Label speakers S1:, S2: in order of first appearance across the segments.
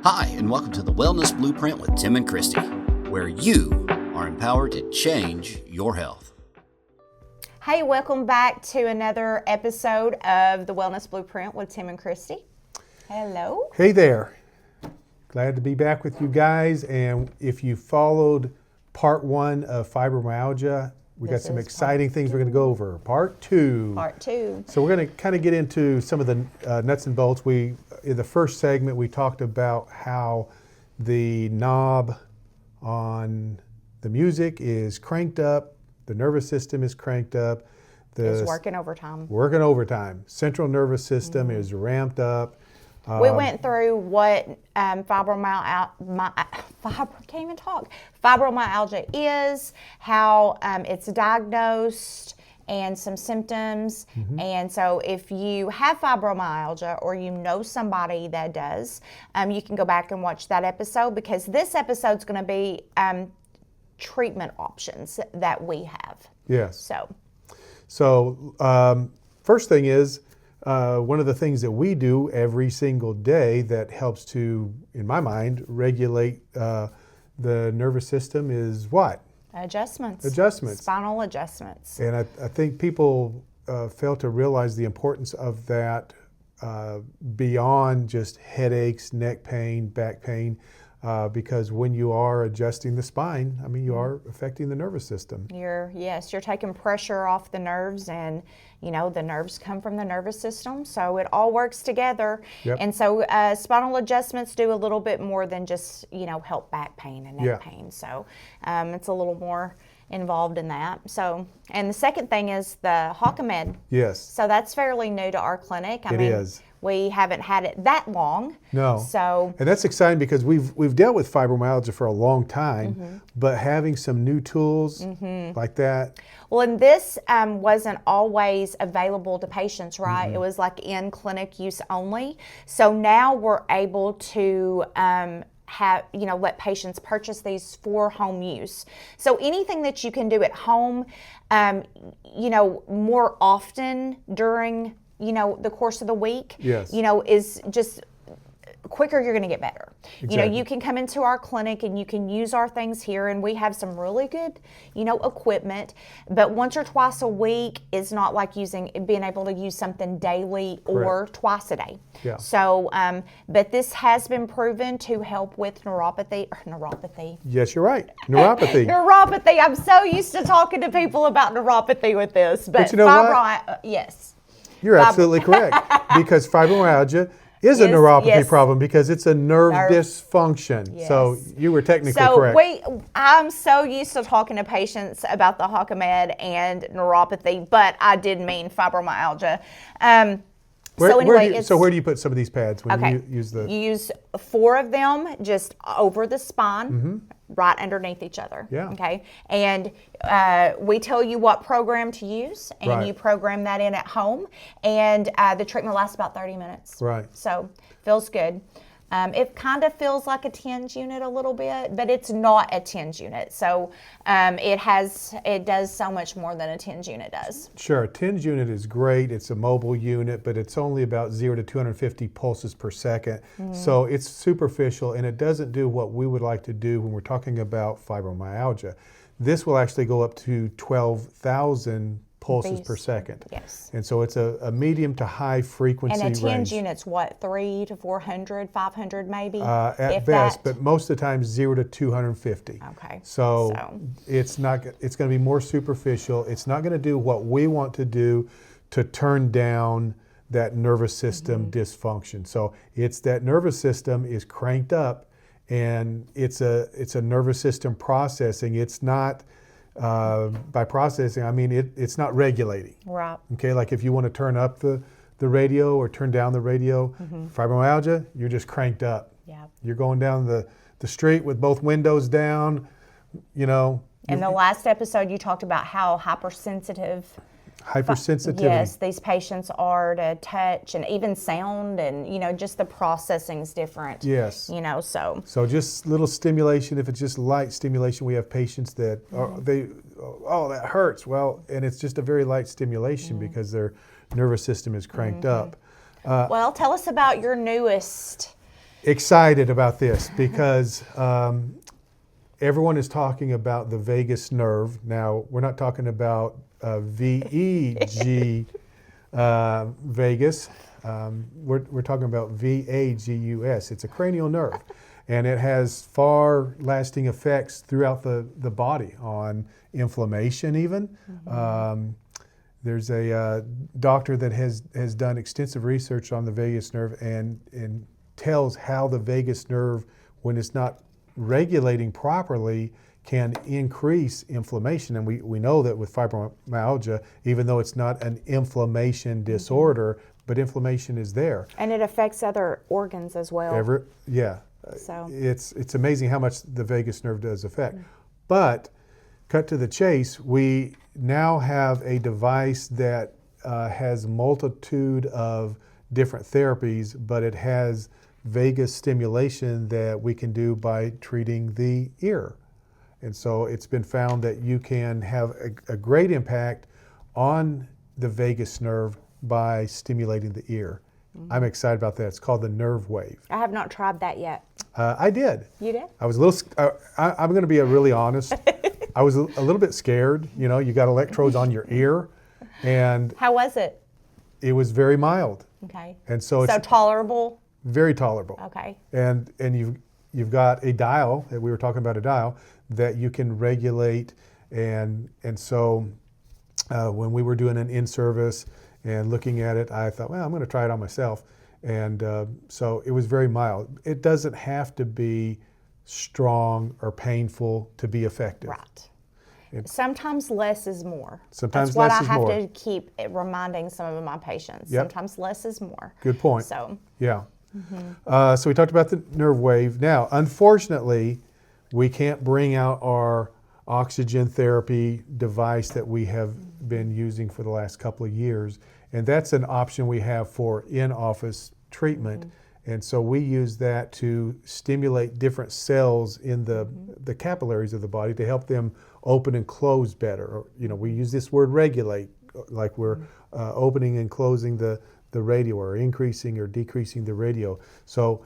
S1: Hi, and welcome to the Wellness Blueprint with Tim and Christy, where you are empowered to change your health.
S2: Hey, welcome back to another episode of the Wellness Blueprint with Tim and Christy. Hello.
S3: Hey there. Glad to be back with you guys. And if you followed part one of fibromyalgia, we got some exciting things we're going to go over. Part two. So we're going to kind of get into some of the nuts and bolts. In the first segment, we talked about how the knob on the music is cranked up, the nervous system is cranked up.
S2: It's working overtime.
S3: Central nervous system is ramped up.
S2: We went through what fibromyalgia is, how it's diagnosed, and some symptoms. And so if you have fibromyalgia or you know somebody that does, you can go back and watch that episode, because this episode's going to be treatment options that we have.
S3: Yes.
S2: So
S3: first thing is, one of the things that we do every single day that helps to, in my mind, regulate the nervous system is what?
S2: Adjustments. Spinal adjustments.
S3: And I think people fail to realize the importance of that beyond just headaches, neck pain, back pain, because when you are adjusting the spine, I mean, you are affecting the nervous system.
S2: You're taking pressure off the nerves, and the nerves come from the nervous system, so it all works together.
S3: Yep.
S2: And so spinal adjustments do a little bit more than just help back pain and neck pain. So it's a little more involved in that. So, and the second thing is the Hockamed.
S3: Yes.
S2: So that's fairly new to our clinic.
S3: It is.
S2: We haven't had it that long.
S3: No.
S2: So,
S3: and that's exciting because we've dealt with fibromyalgia for a long time, but having some new tools like that.
S2: Well, and this wasn't always available to patients, right? It was like in clinic use only. So now we're able to let patients purchase these for home use. So anything that you can do at home, more often during the course of the week,
S3: yes,
S2: is just quicker you're going to get better.
S3: Exactly.
S2: You can come into our clinic and you can use our things here, and we have some really good, equipment, but once or twice a week is not like being able to use something daily or twice a day.
S3: Yeah.
S2: So, but this has been proven to help with neuropathy.
S3: Yes, you're right. Neuropathy.
S2: Neuropathy. I'm so used to talking to people about neuropathy with this, but
S3: you know what?
S2: Yes.
S3: You're absolutely correct, because fibromyalgia is a neuropathy problem because it's a nerve dysfunction.
S2: Yes.
S3: So you were technically correct.
S2: I'm so used to talking to patients about the Hockamed and neuropathy, but I did mean fibromyalgia.
S3: Where do you put some of these pads when you use the?
S2: You use 4 of them just over the spine, right underneath each other.
S3: Yeah.
S2: Okay. And we tell you what program to use, and you program that in at home, and the treatment lasts about 30 minutes.
S3: Right.
S2: So feels good. It kind of feels like a TENS unit a little bit, but it's not a TENS unit. So it does so much more than a TENS unit does.
S3: Sure, a TENS unit is great. It's a mobile unit, but it's only about 0 to 250 pulses per second. So it's superficial, and it doesn't do what we would like to do when we're talking about fibromyalgia. This will actually go up to 12,000 pulses per second.
S2: Yes.
S3: And so it's a medium to high frequency
S2: range. And a TENS
S3: range.
S2: unit's what, 300 to 400, 500 maybe?
S3: At best, but most of the time 0 to 250.
S2: Okay.
S3: So it's going to be more superficial. It's not going to do what we want to do to turn down that nervous system dysfunction. So it's that nervous system is cranked up, and it's a nervous system processing. It's not by processing, I mean it's not regulating.
S2: Right.
S3: Okay, like if you want to turn up the radio or turn down the radio, fibromyalgia, you're just cranked up.
S2: Yeah.
S3: You're going down the street with both windows down, In
S2: the last episode, you talked about how hypersensitive
S3: hypersensitivity.
S2: Yes, these patients are to touch and even sound, and just the processing's different.
S3: Yes.
S2: So
S3: just little stimulation. If it's just light stimulation, we have patients that that hurts. Well, and it's just a very light stimulation because their nervous system is cranked up.
S2: Well, tell us about your newest
S3: excited about this because everyone is talking about the vagus nerve. Now, we're not talking about VEG vagus. We're talking about VAGUS. It's a cranial nerve, and it has far-lasting effects throughout the body on inflammation even. There's a doctor that has done extensive research on the vagus nerve and tells how the vagus nerve, when it's not regulating properly, can increase inflammation. And we know that with fibromyalgia, even though it's not an inflammation disorder, but inflammation is there.
S2: And it affects other organs as well.
S3: So it's amazing how much the vagus nerve does affect. But cut to the chase, we now have a device that has multitude of different therapies, but it has vagus stimulation that we can do by treating the ear. And so it's been found that you can have a great impact on the vagus nerve by stimulating the ear. I'm excited about that. It's called the nerve wave.
S2: I have not tried that yet.
S3: I did.
S2: You did?
S3: I was a little, I'm going to be really honest. I was a little bit scared. You know, you got electrodes on your ear. And
S2: how was it?
S3: It was very mild.
S2: Okay.
S3: And so it's
S2: tolerable?
S3: Very tolerable.
S2: Okay.
S3: And you've got a dial, that we were talking about a dial, that you can regulate. And so when we were doing an in-service and looking at it, I thought, well, I'm going to try it on myself. And so it was very mild. It doesn't have to be strong or painful to be effective.
S2: Right. Sometimes less is more.
S3: Sometimes less is more.
S2: That's what I have to keep reminding some of my patients.
S3: Yep.
S2: Sometimes less is more.
S3: Good point.
S2: So.
S3: Yeah. So we talked about the nerve wave. Now, unfortunately, we can't bring out our oxygen therapy device that we have been using for the last couple of years. And that's an option we have for in-office treatment. And so we use that to stimulate different cells in the capillaries of the body to help them open and close better. Or, you know, we use this word regulate, like we're opening and closing the radio, or increasing or decreasing the radio. So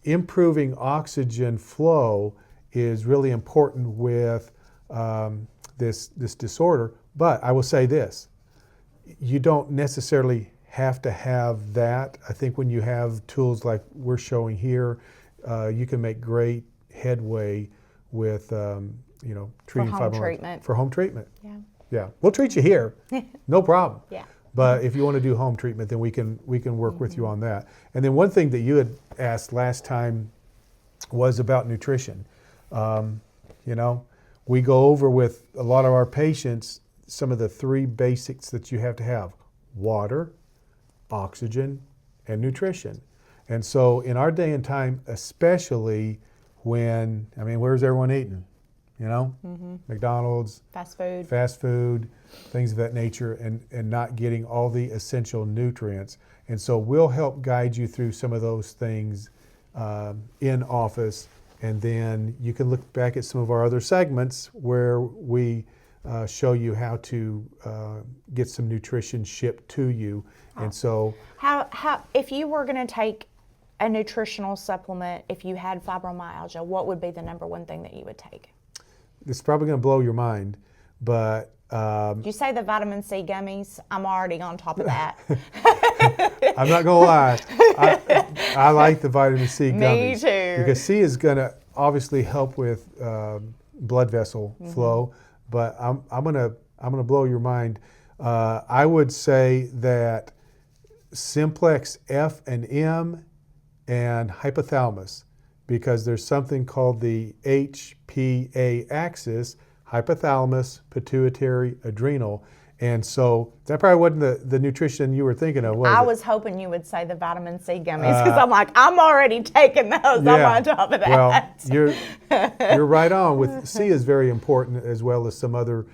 S3: improving oxygen flow is really important with this disorder. But I will say this, you don't necessarily have to have that. I think when you have tools like we're showing here, you can make great headway with treating fibromyalgia. For home treatment. Yeah. We'll treat you here, no problem.
S2: Yeah.
S3: But if you want to do home treatment, then we can work with you on that. And then one thing that you had asked last time was about nutrition. We go over with a lot of our patients some of the 3 basics that you have to have: water, oxygen, and nutrition. And so in our day and time, especially when, where's everyone eating? McDonald's, fast food, things of that nature, and not getting all the essential nutrients. And so we'll help guide you through some of those things in office, and then you can look back at some of our other segments where we show you how to get some nutrition shipped to you. And so
S2: how if you were going to take a nutritional supplement, if you had fibromyalgia, what would be the number one thing that you would take?
S3: This is probably going to blow your mind, but
S2: you say the vitamin C gummies, I'm already on top of that.
S3: I'm not going to lie. I like the vitamin C gummies.
S2: Me too.
S3: Because C is going to obviously help with blood vessel flow, but I'm going to blow your mind. I would say that simplex F and M and hypothalamus, because there's something called the HPA axis, hypothalamus, pituitary, adrenal. And so that probably wasn't the nutrition you were thinking of, was it?
S2: I was hoping you would say the vitamin C gummies, because I'm like, I'm already taking those. I'm on top of that.
S3: Well, you're right on. With C is very important, as well as some other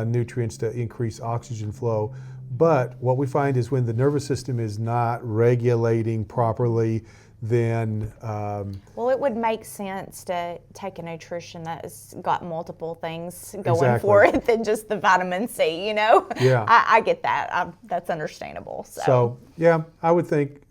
S3: nutrients to increase oxygen flow. But what we find is when the nervous system is not regulating properly, then
S2: well, it would make sense to take a nutrition that's got multiple things going for it than just the vitamin C,
S3: Yeah.
S2: I get that. That's understandable.
S3: So yeah, I would think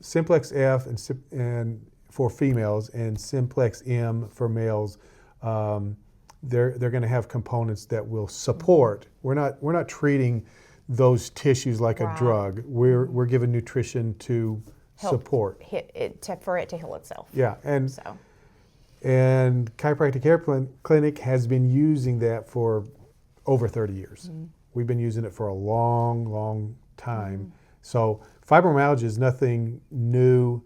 S3: simplex F and for females and Simplex M for males. They're going to have components that will support. We're not treating those tissues like a drug. We're giving nutrition to support
S2: for it to heal itself.
S3: Yeah, and Chiropractic Care Clinic has been using that for over 30 years. We've been using it for a long, long time. So fibromyalgia is nothing new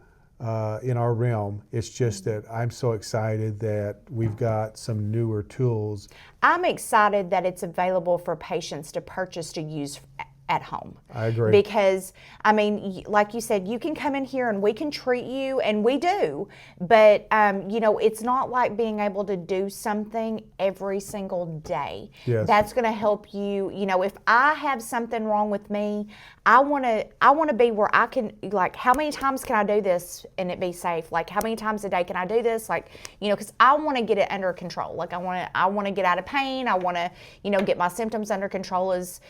S3: in our realm. It's just that I'm so excited that we've got some newer tools.
S2: I'm excited that it's available for patients to purchase to use at home.
S3: I agree.
S2: Because, I mean, like you said, you can come in here and we can treat you, and we do, but, you know, it's not like being able to do something every single day.
S3: Yes.
S2: That's going to help you. You know, if I have something wrong with me, I want to be where I can, like, how many times can I do this and it be safe? Like, how many times a day can I do this? Like, you know, because I want to get it under control. Like, I want to get out of pain. I want to, you know, get my symptoms under control as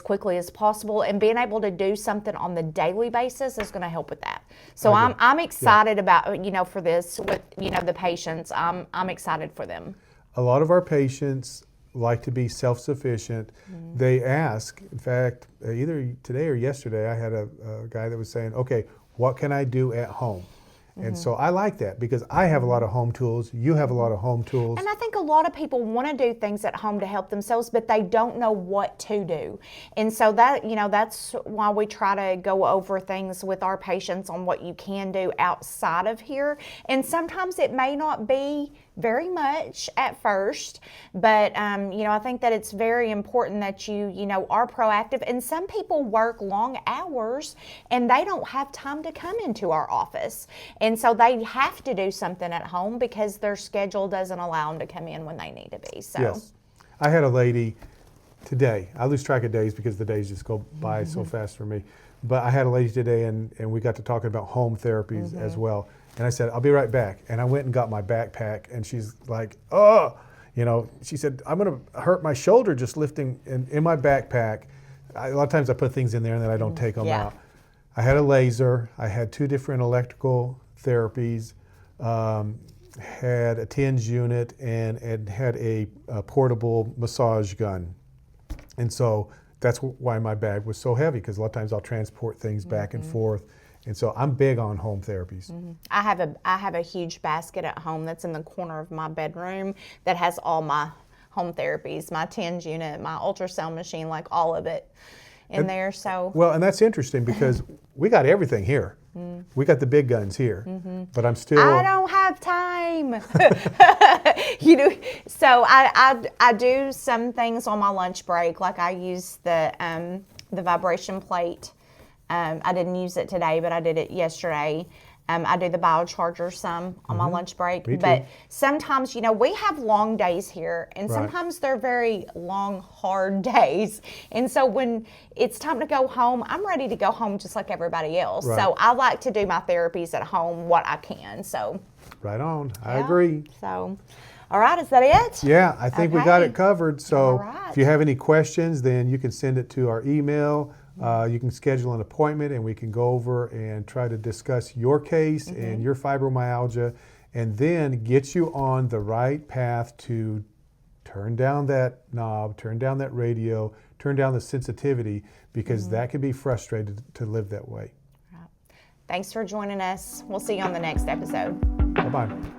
S2: quickly as possible. And being able to do something on the daily basis is going to help with that. So I'm excited about, you know, for this with, you know, the patients. I'm excited for them.
S3: A lot of our patients like to be self-sufficient. They ask, in fact, either today or yesterday, I had a guy that was saying, okay, what can I do at home? And so I like that because I have a lot of home tools. You have a lot of home tools.
S2: And I think a lot of people want to do things at home to help themselves, but they don't know what to do. And so that, you know, that's why we try to go over things with our patients on what you can do outside of here. And sometimes it may not be very much at first, but you know, I think that it's very important that you know, are proactive. And some people work long hours and they don't have time to come into our office. And so they have to do something at home because their schedule doesn't allow them to come in when they need to be. So
S3: yes. I had a lady today. I lose track of days because the days just go by so fast for me. But I had a lady today and we got to talking about home therapies as well. And I said, I'll be right back. And I went and got my backpack and she's like, oh, you know, she said, I'm going to hurt my shoulder just lifting in my backpack. A lot of times I put things in there and then I don't take them out. I had a laser. I had 2 different electrical therapies, had a TENS unit, and had a portable massage gun. And so that's why my bag was so heavy, because a lot of times I'll transport things back and forth. And so I'm big on home therapies.
S2: I have a huge basket at home that's in the corner of my bedroom that has all my home therapies, my TENS unit, my ultrasound machine, like all of it in there. So
S3: well, and that's interesting because we got everything here. We got the big guns here, but I
S2: don't have time. You know, so I do some things on my lunch break, like I use the vibration plate. I didn't use it today, but I did it yesterday. I do the biocharger some on my lunch break. But sometimes, you know, we have long days here, and sometimes they're very long, hard days. And so when it's time to go home, I'm ready to go home just like everybody else. So I like to do my therapies at home what I can. So
S3: right on. I agree.
S2: So, all right, is that it?
S3: Yeah, I think we got it covered. So if you have any questions, then you can send it to our email. You can schedule an appointment and we can go over and try to discuss your case and your fibromyalgia, and then get you on the right path to turn down that knob, turn down that radio, turn down the sensitivity, because that can be frustrated to live that way.
S2: Thanks for joining us. We'll see you on the next episode.
S3: Bye-bye.